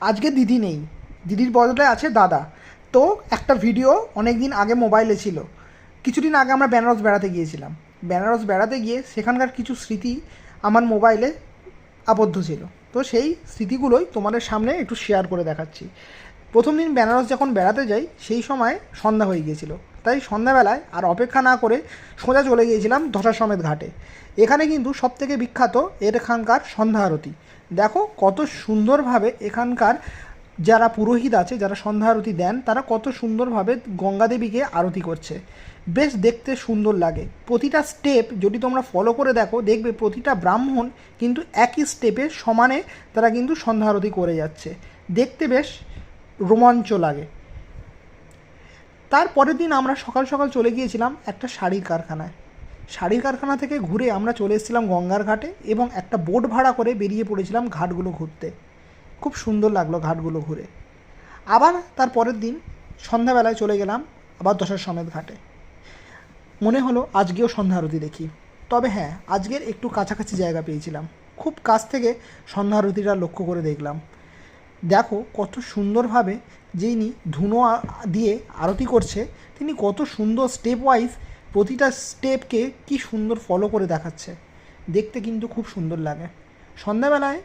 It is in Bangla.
আজকে দিদি নেই, দিদির বদলে আছে দাদা। তো একটা ভিডিও অনেক দিন আগে মোবাইলে ছিল। কিছুদিন আগে আমরা বেনারস বেড়াতে গিয়েছিলাম। বেনারস বেড়াতে গিয়ে সেখানকার কিছু স্মৃতি আমার মোবাইলে আবদ্ধ ছিল। তো সেই স্মৃতিগুলোই তোমাদের সামনে একটু শেয়ার করে দেখাচ্ছি। প্রথম দিন বেনারস যখন বেড়াতে যাই সেই সময় সন্ধ্যা হয়ে গিয়েছিল। তাই সন্ধ্যাবেলায় আর অপেক্ষা না করে সোজা চলে গিয়েছিলাম দশাশ্বমেধ ঘাটে। এখানে কিন্তু সবথেকে বিখ্যাত এখানকার সন্ধ্যা আরতি। দেখো কত সুন্দরভাবে এখানকার যারা পুরোহিত আছে, যারা সন্ধ্যা আরতি দেন, তারা কত সুন্দরভাবে গঙ্গা দেবীকে আরতি করছে। বেশ দেখতে সুন্দর লাগে। প্রতিটা স্টেপ যদি তোমরা ফলো করে দেখো, দেখবে প্রতিটা ব্রাহ্মণ কিন্তু একই স্টেপে সমানে তারা কিন্তু সন্ধ্যা আরতি করে যাচ্ছে। দেখতে বেশ রোমাঞ্চ লাগে। তার পরের দিন আমরা সকাল সকাল চলে গিয়েছিলাম একটা শাড়ির কারখানায়। শাড়ির কারখানা থেকে ঘুরে আমরা চলে এসেছিলাম গঙ্গার ঘাটে এবং একটা বোট ভাড়া করে বেরিয়ে পড়েছিলাম ঘাটগুলো ঘুরতে। খুব সুন্দর লাগলো ঘাটগুলো ঘুরে। আবার তার পরের দিন সন্ধ্যাবেলায় চলে গেলাম আবার দশাশ্বমেধ ঘাটে। মনে হলো আজকেও সন্ধ্যা আরতি দেখি। তবে হ্যাঁ, আজকের একটু কাছাকাছি জায়গা পেয়েছিলাম, খুব কাছ থেকে সন্ধ্যা আরতিটা লক্ষ্য করে দেখলাম। দেখো কত সুন্দরভাবে যিনি ধুনো দিয়ে আরতি করছে, তিনি কত সুন্দর স্টেপ ওয়াইজ প্রতিটা স্টেপকে কি সুন্দর ফলো করে দেখাচ্ছে। দেখতে কিন্তু খুব সুন্দর লাগে। সন্ধ্যাবেলায়